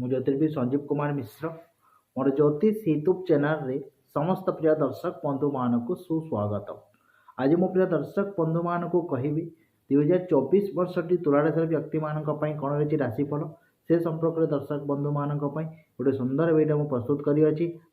ମୁଁ ଜ୍ୟୋତିର୍ବିଦ ସଞ୍ଜୀବ କୁମାର ମିଶ୍ର मोर ज्योतिष YouTube channel रे समस्त प्रिय दर्शक बंधु मान को सुस्वागत। आज मो प्रिय दर्शक बंधु मान को कहबी 2024 वर्ष टी तुला राशि व्यक्ति मान कौन रही राशिफल से संपर्क में दर्शक बंधु मान गोटे सुंदर वीडियो मुझे प्रस्तुत करी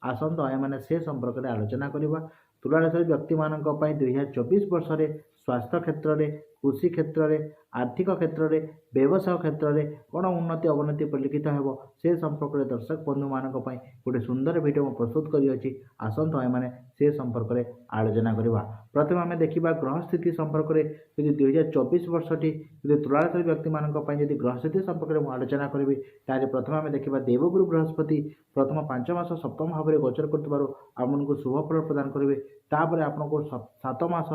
आसत आए से संपर्क में आलोचना करवा। तुला राशि व्यक्ति मान 2024 वर्ष में स्वास्थ्य क्षेत्र में कृषि क्षेत्र में आर्थिक क्षेत्र में व्यवसाय क्षेत्र में कौन उन्नति अवनति परिलक्षित हो से संपर्क में दर्शक बंधु मान गोटे सुंदर वीडियो मुझे प्रस्तुत करी आसत आए से संपर्क में आलोचना करवा। प्रथम आम देखा ग्रह स्थिति संपर्क में यदि 2024 वर्ष टी तुला राशि व्यक्ति मान ग्रह स्थिति संपर्क में आलोचना करी तारे प्रथम आम देखा देवगुरु बृहस्पति प्रथम 5 मास सप्तम भाव में गोचर कर शुभ फल प्रदान करेंगे। तापर आपको 7 मास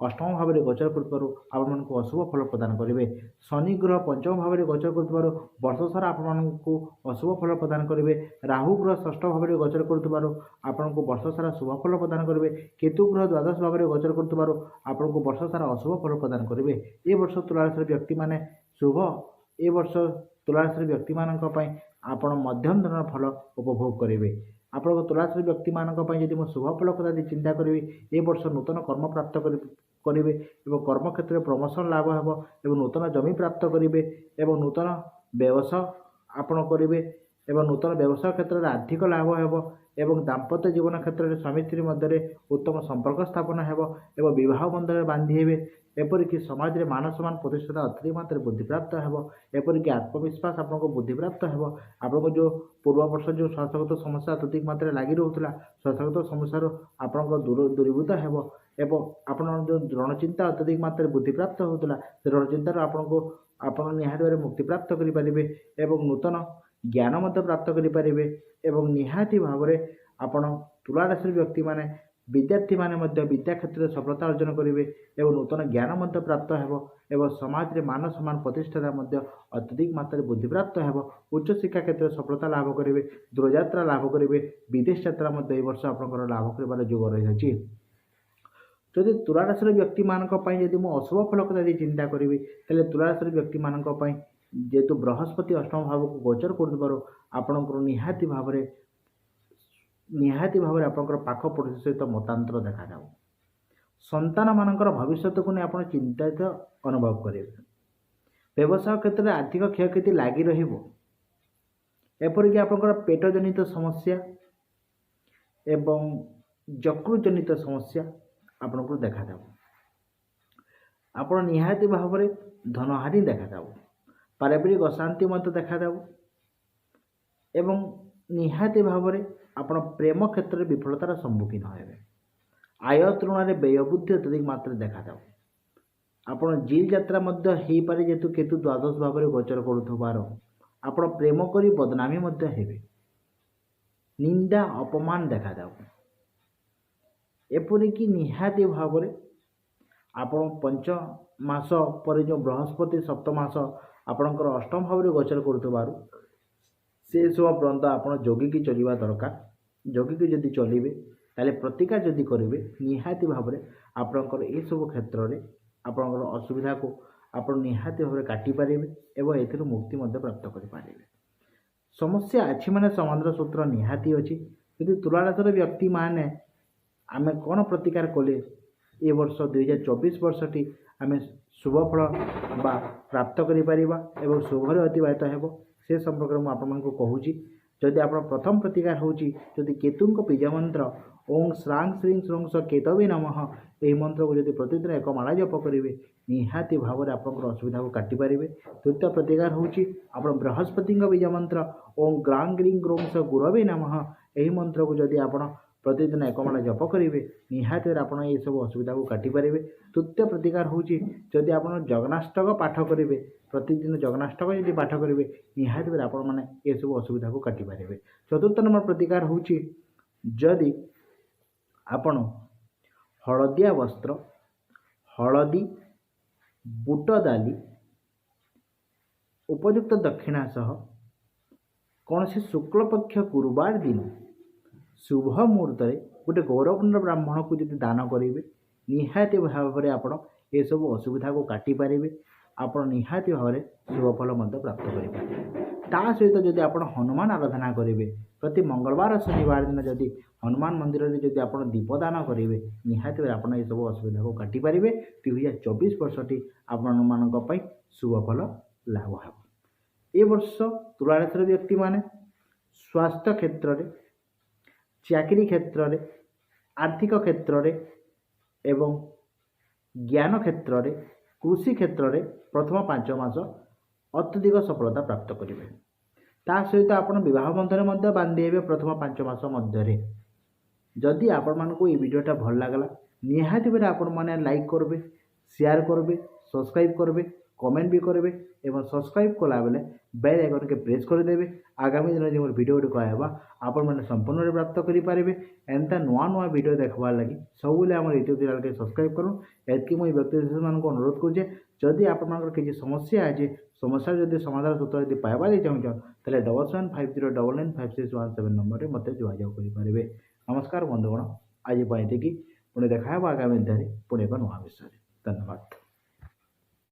अष्टम भाव में गोचर कर अशुभ फल प्रदान करेंगे। शनि ग्रह पंचम भाव में गोचर कर वर्ष सारा आपको अशुभ फल प्रदान करेंगे। राहु ग्रह षष्ठ भाव में गोचर कर आपको वर्ष सारा शुभ फल प्रदान करेंगे। केतु ग्रह द्वादश भाव में गोचर कर आपको वर्ष सारा अशुभ फल प्रदान करेंगे। ये वर्ष तुला राशि व्यक्ति माने शुभ ए वर्ष तुला राशि व्यक्ति मान आपण मध्यम धरण फल उपभोग करेंगे। आपको तुला राशि व्यक्ति मानी मुझे शुभ फल कथा चिंता करी ए वर्ष नूतन कर्म प्राप्त करेंगे और कर्म क्षेत्र में प्रमोशन लाभ हो एवं नूतन जमी प्राप्त करेंगे और नूतन व्यवसाय आपण करेंगे और नूतन व्यवसाय क्षेत्र में आर्थिक लाभ हो एवं दाम्पत्य जीवन क्षेत्र में स्वामी स्त्री मध्य उत्तम संपर्क स्थापन हो और बह बंधन में बांधि हे एपरिक समाज में मान सम्मान प्रतिष्ठा अत्यधिक मात्रा बुद्धि प्राप्त हो एपरिक आत्मविश्वास आपको बुद्धि प्राप्त हो। आपको जो पूर्व वर्ष जो स्वास्थ्यगत समस्या अत्यधिक मात्रा लगी रोला स्वास्थ्यगत समस्या आपंक दूरीभूत हो एवं आपन जो रणचिंता अत्यधिक मात्रा बुद्धि प्राप्त होता से रणचिंतार आपको आप निहाती भाव मुक्ति प्राप्त करेंगे एवं नूतन ज्ञान प्राप्त करेंगे एवं निहाती भाव में आपण तुला राशि व्यक्ति माने विद्यार्थी माने विद्या क्षेत्र में सफलता अर्जन करेंगे और नूतन ज्ञान प्राप्त हो एवं समाज में मान सम्मान प्रतिष्ठा अत्यधिक मात्रा बुद्धि प्राप्त हो। उच्च शिक्षा क्षेत्र में सफलता लाभ करेंगे। दूरयात्रा लाभ करेंगे। विदेश यात्रा वर्ष आप लाभ कर जोग रही। जदि तुला राशि व्यक्ति मान जब मुझे अशुभ फल कथा चिंता करी तेल तुला राशि व्यक्ति मान जेहेतु बृहस्पति अष्टम भाव को गोचर कर आपंकर निहाती भाव में आपंकर पाख पड़ोसी सहित मतांतर देखा जाऊ। संतान मानकर भविष्य को नहीं आप चिंतित अनुभव करेंगे। व्यवसाय क्षेत्र में आर्थिक क्षयक्षति लगी रहीपरिक आपंकर पेट जनित समस्या एवं यकृत जनित समस्या आपको देखा जाऊ। आप निहाती भाव में धनहानि देखा जाऊ। पारिवारिक अशांति मत देखा जाऊ एवं निहाती भाव में आपण प्रेम क्षेत्र में विफलतार सम्मुखीन हेबे। आय तुलन में व्यय बुद्धि अत्यधिक मात्रा देखा जाऊ। आपण जेल यात्रा मध्य हो पारे जेतु केतु द्वादश भाव में गोचर करुवार आपण प्रेम करी बदनामी मध्य हेबे। निंदा अपमान देखा जाऊ। एपरिक निहाती भाव में आपण 5 मास पर जो बृहस्पति सप्तमास आपणकर अष्टम भाव में गोचर करुवार से सब पर्यंत आप जगिकी चलवा दरकार। जगिकी जदि चलिए ताले प्रतिकार जदि करेंगे निहाती भाव में आपणकर ये सब क्षेत्र में आपणकर असुविधा को आप निहाती भाव में काटिपारे और ए मुक्ति प्राप्त करें। समस्या अच्छी माने समाधान सूत्र निहाती अच्छी। यदि तुला राशि व्यक्ति माने आम कौन प्रतिकार कले ये वर्ष 2024 वर्ष टी आम शुभ फल प्राप्त करें शुभर अतिबाहित हो से संपर्क में आपको कहूँ। जदि आप प्रथम प्रतिकार होची जदि केतु बीज मंत्र ओं श्रांग श्रीं श्रृंग स केतवे नमः यही मंत्र को जब प्रतिदिन 1 माला जप करेंगे निहाती भाव में आप असुविधा को काटिपारे। द्वितीय प्रतिकार होची आप बृहस्पति बीज मंत्र ओं ग्रांग ग्रीं ग्रों स गुरवे नमः यही मंत्र को जदि आप प्रतिदिन 1 माला जप करेंगे निहाती आप ये सब असुविधा को काटिपारे। तृतीय प्रतिकार होची जदि आप जगन्नाष्टक पाठ करेंगे प्रतिदिन जगन्नाष्टक जब पाठ करेंगे निहाती भाव आप मैंने ये सब असुविधा को काटिपारे। चतुर्थ नंबर प्रतिकार होची जदि आपण हलदिया वस्त्र हलदी बुट डाली उपयुक्त दक्षिणा सह कौन से शुक्लपक्ष गुरुवार दिन शुभ मुहूर्त गोटे गौरवपूर्ण ब्राह्मण को जब दान करेंगे निहाती भाव में आप ये सब असुविधा को काटिपारे। आप निहाती भाव में शुभ फल प्राप्त करें। ତା ସହିତ ଯଦି ଆପଣ ହନୁମାନ ଆରାଧନା କରିବେ, ପ୍ରତି ମଙ୍ଗଳବାର ଶନିବାର ଦିନ ଯଦି ହନୁମାନ ମନ୍ଦିରରେ ଯଦି ଆପଣ ଦୀପଦାନ କରିବେ, ନିହାତି ଭାବେ ଆପଣ ଏସବୁ ଅସୁବିଧାକୁ କାଟିପାରିବେ। 2024 ବର୍ଷଟି ଆପଣମାନଙ୍କ ପାଇଁ ଶୁଭ ଫଳ ଲାଭ ହେବ। ଏ ବର୍ଷ ତୁଳାରାଶିର ବ୍ୟକ୍ତିମାନେ ସ୍ୱାସ୍ଥ୍ୟ କ୍ଷେତ୍ରରେ, ଚାକିରି କ୍ଷେତ୍ରରେ, ଆର୍ଥିକ କ୍ଷେତ୍ରରେ ଏବଂ ଜ୍ଞାନ କ୍ଷେତ୍ରରେ, କୃଷି କ୍ଷେତ୍ରରେ ପ୍ରଥମ 5 ମାସ ଅତ୍ୟଧିକ ସଫଳତା ପ୍ରାପ୍ତ କରିବେ। ତା ସହିତ ଆପଣ ବିବାହ ବନ୍ଧନରେ ମଧ୍ୟ ବାନ୍ଧି ହେବେ ପ୍ରଥମ 5 ମାସ ମଧ୍ୟରେ। ଯଦି ଆପଣମାନଙ୍କୁ এই ভিডিওটা ଭଲ ଲାଗିଲା, ନିହାତି ଭାବରେ ଆପଣମାନେ ଲାଇକ୍ କରିବେ, ସେୟାର କରିବେ, ସବସ୍କ୍ରାଇବ୍ କରିବେ, କମେଣ୍ଟ ବି କରିବେ ଏବଂ ସବସ୍କ୍ରାଇବ୍ କଲାବେଳେ ବେଲ୍ ଆଇକନ୍କେ ପ୍ରେସ୍ କରିଦେବେ। ଆଗାମୀ ଦିନରେ ଯେଉଁ ଭିଡ଼ିଓ ଗୁଡ଼ିକ ଆଇବା ଆପଣମାନେ ସମ୍ପୂର୍ଣ୍ଣରେ ପ୍ରାପ୍ତ କରିପାରିବେ। ଏନ୍ତା ନୂଆ ନୂଆ ଭିଡ଼ିଓ ଦେଖବାର ଲାଗି ସବୁବେଳେ ଆମର ୟୁଟ୍ୟୁବ୍ ଚ୍ୟାନେଲ୍କେ ସବସ୍କ୍ରାଇବ୍ କରুন। ଏତିକି ମୁଁ ବ୍ୟକ୍ତିବିଶେଷମାନଙ୍କୁ ଅନୁରୋଧ କରୁଛେ, ଯଦି ଆପଣଙ୍କର କିଛି ସମସ୍ୟା ଅଛି, ସମସ୍ୟାର ଯଦି ସମାଧାନ ସୂତ୍ର ଯଦି ପାଇବାର୍ ଚାହୁଁଛନ୍, ତାହେଲେ 7750995617 ନମ୍ବରରେ ମୋତେ ଯୋଗାଯୋଗ କରିପାରିବେ। ନମସ୍କାର ବନ୍ଧୁଗଣ, ଆଜି ପାଇଁ ଏତିକି। ପୁଣି ଦେଖା ହେବ ଆଗାମୀ ଦିନରେ ପୁଣି ଏକ ନୂଆ ବିଷୟରେ। ଧନ୍ୟବାଦ।